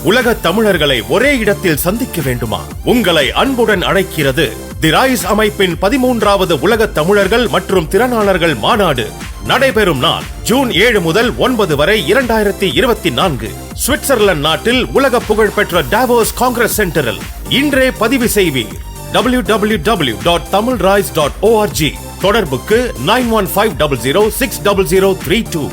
உலக தமிழர்களை ஒரே இடத்தில் சந்திக்க வேண்டுமா? உங்களை அன்புடன் அழைக்கிறது தி ரைஸ் அமைப்பின் 13வது உலக தமிழர்கள் மற்றும் திறனாளர்கள் மாநாடு. நடைபெறும் நாள் ஜூன் 7 முதல் 9 வரை 2024 சுவிட்சர்லாந்து நாட்டில் உலக புகழ்பெற்ற டாவோஸ் காங்கிரஸ் சென்டரில். இன்றே பதிவு செய்வீர். www.tamilrise.org. தொடர்புக்கு 9150060032.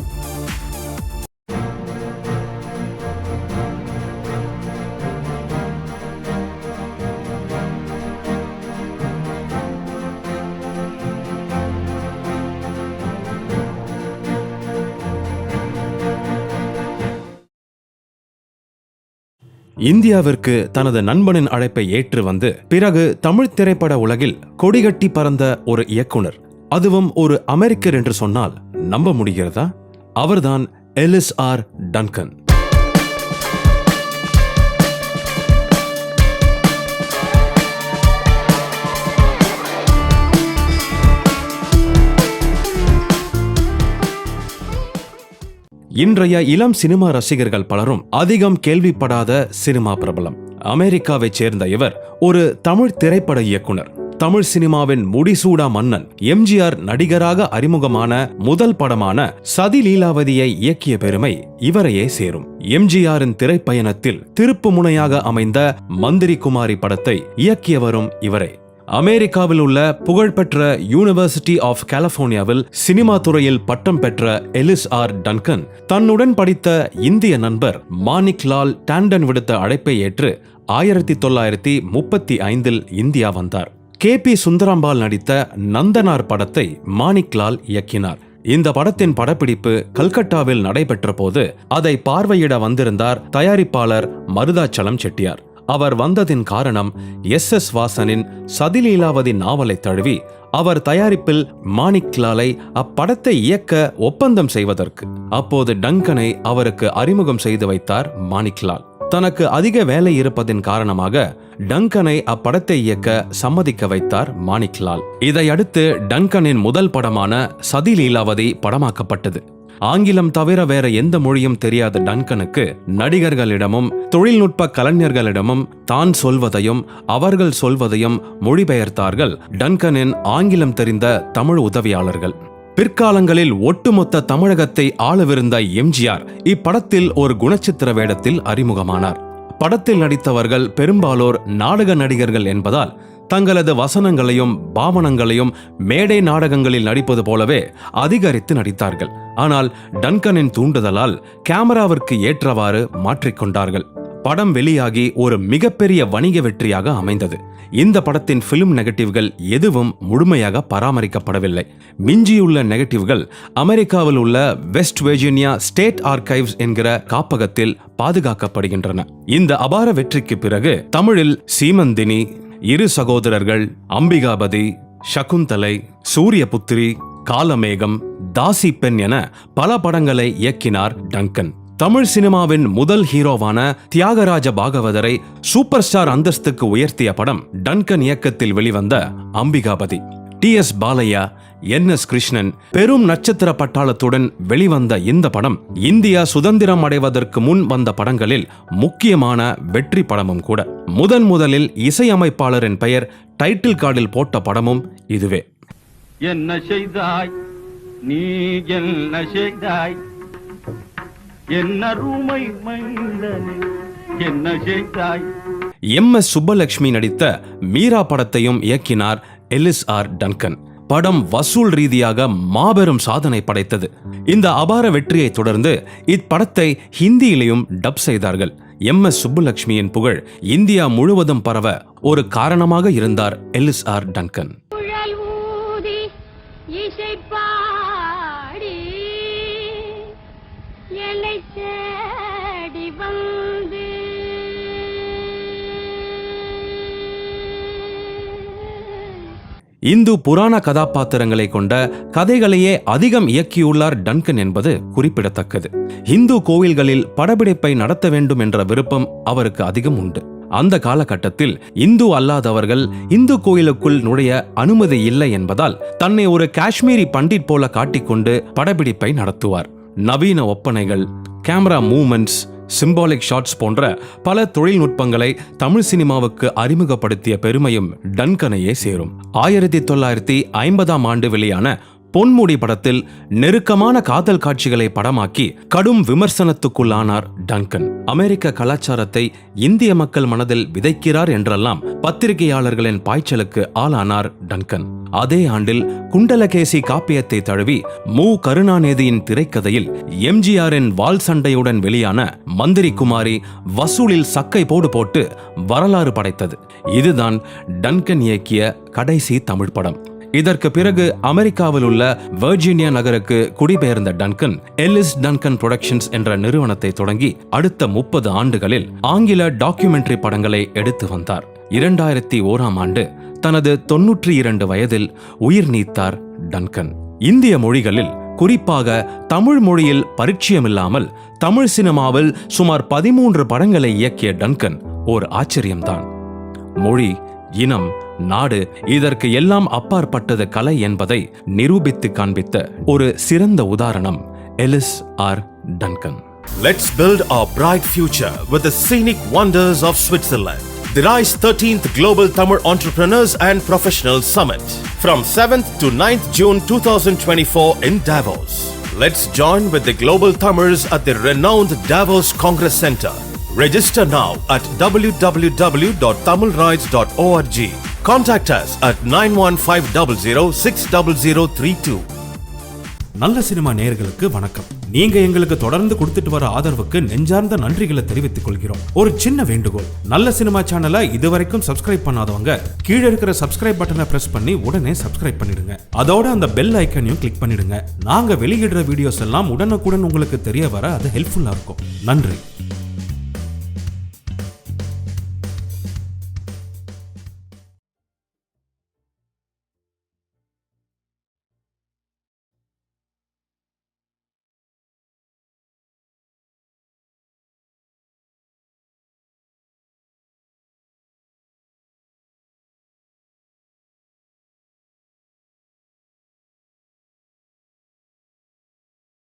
இந்தியாவிற்கு தனது நண்பனின் அழைப்பை ஏற்று வந்து பிறகு தமிழ் திரைப்பட உலகில் கொடிகட்டி பறந்த ஒரு இயக்குனர், அதுவும் ஒரு அமெரிக்கர் என்று சொன்னால் நம்ப முடிகிறதா? அவர்தான் எலிஸ் ஆர் டன்கன். இன்றைய இளம் சினிமா ரசிகர்கள் பலரும் அதிகம் கேள்விப்படாத சினிமா பிரபலம். அமெரிக்காவைச் சேர்ந்த இவர் ஒரு தமிழ் திரைப்பட இயக்குனர். தமிழ் சினிமாவின் முடிசூடா மன்னன் எம்ஜிஆர் நடிகராக அறிமுகமான முதல் படமான சதி லீலாவதியை இயக்கிய பெருமை இவரையே சேரும். எம்ஜிஆரின் திரைப்பயணத்தில் திருப்பு முனையாக அமைந்த மந்திரி குமாரி படத்தை இயக்கியவரும் இவரே. அமெரிக்காவில் உள்ள புகழ்பெற்ற யூனிவர்சிட்டி ஆஃப் கலிபோர்னியாவில் சினிமா துறையில் பட்டம் பெற்ற எலிஸ் ஆர் டன்கன் தன்னுடன் படித்த இந்திய நண்பர் மாணிக் லால் டாண்டன் விடுத்த அழைப்பை ஏற்று 1935 இந்தியா வந்தார். KP சுந்தராம்பாள் நடித்த நந்தனார் படத்தை மாணிக் லால் இயக்கினார். இந்த படத்தின் படப்பிடிப்பு கல்கட்டாவில் நடைபெற்ற போது அதை பார்வையிட வந்திருந்தார் தயாரிப்பாளர் மருதாச்சலம் செட்டியார். அவர் வந்ததின் காரணம் SS வாசனின் சதிலீலாவதி நாவலை தழுவி அவர் தயாரிப்பில் மாணிக் லாலை அப்படத்தை இயக்க ஒப்பந்தம் செய்வதற்கு. அப்போது டன்கனை அவருக்கு அறிமுகம் செய்து வைத்தார் மாணிக் லால். தனக்கு அதிக வேலை இருப்பதின் காரணமாக டன்கனை அப்படத்தை இயக்க சம்மதிக்க வைத்தார் மாணிக் லால். இதையடுத்து டன்கனின் முதல் படமான சதி லீலாவதி படமாக்கப்பட்டது. ஆங்கிலம் தவிர வேற எந்த மொழியும் தெரியாத டன்கனுக்கு நடிகர்களிடமும் தொழில்நுட்ப கலைஞர்களிடமும் தான் சொல்வதையும் அவர்கள் சொல்வதையும் மொழிபெயர்த்தார்கள் டன்கனின் ஆங்கிலம் தெரிந்த தமிழ் உதவியாளர்கள். பிற்காலங்களில் ஒட்டுமொத்த தமிழகத்தை ஆளவிருந்த எம்ஜிஆர் இப்படத்தில் ஒரு குணச்சித்திர வேடத்தில் அறிமுகமானார். படத்தில் நடித்தவர்கள் பெரும்பாலோர் நாடக நடிகர்கள் என்பதால் தங்களது வசனங்களையும் பாவனங்களையும் மேடை நாடகங்களில் நடிப்பது போலவே அதிகரித்து நடித்தார்கள். ஆனால் டன்கனின் தூண்டுதலால் கேமராவிற்கு ஏற்றவாறு மாற்றிக்கொண்டார்கள். படம் வெளியாகி ஒரு மிகப்பெரிய வணிக வெற்றியாக அமைந்தது. இந்த படத்தின் பிலிம் நெகட்டிவ்கள் எதுவும் முழுமையாக பராமரிக்கப்படவில்லை. மிஞ்சியுள்ள நெகட்டிவ்கள் அமெரிக்காவில் உள்ள வெஸ்ட் வெர்ஜீனியா ஸ்டேட் ஆர்கைவ்ஸ் என்கிற காப்பகத்தில் பாதுகாக்கப்படுகின்றன. இந்த அபார வெற்றிக்கு பிறகு தமிழில் சீமந்தினி, இரு சகோதரர்கள், அம்பிகாபதி, சகுந்தலை, சூரியபுத்திரி, காலமேகம், தாசி பெண் என பல படங்களை இயக்கினார் டன்கன். தமிழ் சினிமாவின் முதல் ஹீரோவான தியாகராஜ பாகவதரை சூப்பர் ஸ்டார் அந்தஸ்துக்கு உயர்த்திய படம் டன்கன் இயக்கத்தில் வெளிவந்த அம்பிகாபதி. TS பாலையா, NS கிருஷ்ணன் பெரும் நட்சத்திர பட்டாளத்துடன் வெளிவந்த இந்த படம் இந்தியா சுதந்திரம் அடைவதற்கு முன் வந்த படங்களில் முக்கியமான வெற்றி படமும் கூட. முதலில் இசையமைப்பாளரின் பெயர் டைட்டில் கார்டில் போட்ட படமும் இதுவே. என்ன செய்தாய் நீ, என்ன செய்தாய், என்ன ரூமை மைந்தனே, என்ன செய்தாய். MS சுப்பலட்சுமி நடித்த மீரா படத்தையும் இயக்கினார் எலிஸ் ஆர் டன்கன். படம் வசூல் ரீதியாக மாபெரும் சாதனை படைத்தது. இந்த அபார வெற்றியை தொடர்ந்து இப்படத்தை ஹிந்தியிலையும் டப் செய்தார்கள். MS சுப்புலட்சுமியின் புகழ் இந்தியா முழுவதும் பரவ ஒரு காரணமாக இருந்தார் எலிஸ் ஆர் டன்கன். இந்து புராண கதாபாத்திரங்களை கொண்ட கதைகளையே அதிகம் இயக்கியுள்ளார் டன்கன் என்பது குறிப்பிடத்தக்கது. இந்து கோவில்களில் படப்பிடிப்பை நடத்த வேண்டும் என்ற விருப்பம் அவருக்கு அதிகம் உண்டு. அந்த காலகட்டத்தில் இந்து அல்லாதவர்கள் இந்து கோயிலுக்குள் நுழைய அனுமதி இல்லை என்பதால் தன்னை ஒரு காஷ்மீரி பண்டிட் போல காட்டிக்கொண்டு படப்பிடிப்பை நடத்துவார். நவீன ஒப்பனைகள், கேமரா மூவ்மெண்ட்ஸ், சிம்பாலிக் ஷாட்ஸ் போன்ற பல தொழில்நுட்பங்களை தமிழ் சினிமாவுக்கு அறிமுகப்படுத்திய பெருமையும் டன்கனையே சேரும். 1950ஆம் ஆண்டு வெளியான பொன்முடி படத்தில் நெருக்கமான காதல் காட்சிகளை படமாக்கி கடும் விமர்சனத்துக்குள்ளானார் டன்கன். அமெரிக்க கலாச்சாரத்தை இந்திய மக்கள் மனதில் விதைக்கிறார் என்றெல்லாம் பத்திரிகையாளர்களின் பாய்ச்சலுக்கு ஆளானார் டன்கன். அதே ஆண்டில் குண்டலகேசி காப்பியத்தை தழுவி மு. கருணாநிதியின் திரைக்கதையில் எம்ஜிஆரின் வால் சண்டையுடன் வெளியான மந்திரி குமாரி வசூலில் சக்கை போட்டு வரலாறு படைத்தது. இதுதான் டன்கன் இயக்கிய கடைசி தமிழ் படம். இதற்கு பிறகு அமெரிக்காவில் உள்ள வெர்ஜீனியா நகருக்கு குடிபெயர்ந்த டன்கன் எல்லிஸ் டன்கன் புரொடக்ஷன்ஸ் என்ற நிறுவனத்தை தொடங்கி அடுத்த 30 ஆண்டுகளில் ஆங்கில டாக்குமெண்ட்ரி படங்களை எடுத்து வந்தார். 2001ஆம் ஆண்டு தனது 92 வயதில் உயிர் நீத்தார் டன்கன். இந்திய மொழிகளில், குறிப்பாக தமிழ் மொழியில் பரிச்சயமில்லாமல் தமிழ் சினிமாவில் சுமார் 13 படங்களை இயக்கிய டன்கன் ஓர் ஆச்சரியம்தான். மொழி, இனம், நாடு இதற்கு எல்லாம் அப்பாற்பட்டது கலை என்பதை நிரூபித்து காண்பித்த ஒரு சிறந்த உதாரணம் Ellis R Dungan. Let's build our bright future with the scenic wonders of Switzerland. The RISE 13th Global Tamil Entrepreneurs and Professionals Summit from 7th to 9th June 2024 in Davos. Let's join with the global Tamils at the renowned Davos Congress Center. Register now at www.tamilrides.org. Contact us at 9150060032. நல்ல cinema நேயர்களுக்கு வணக்கம். நீங்க எங்களுக்கு தொடர்ந்து கொடுத்துட்டு வர ஆதரவுக்கு நெஞ்சார்ந்த நன்றிகளை தெரிவித்துக் கொள்கிறோம். ஒரு சின்ன வேண்டுகோள், நல்ல சினிமா சேனலை இதுவரைக்கும் சப்ஸ்கிரைப் பண்ணாதவங்க கீழே இருக்கிற சப்ஸ்கிரைப் பட்டனை பிரஸ் பண்ணி உடனே சப்ஸ்கிரைப் பண்ணிடுங்க. அதோட அந்த பெல் ஐக்கனையும் கிளிக் பண்ணிடுங்க. நாங்க வெளியிடுற வீடியோஸ் எல்லாம் உடனுக்குடன் உங்களுக்கு தெரிய வர அது ஹெல்ப்ஃபுல்லா இருக்கும். நன்றி.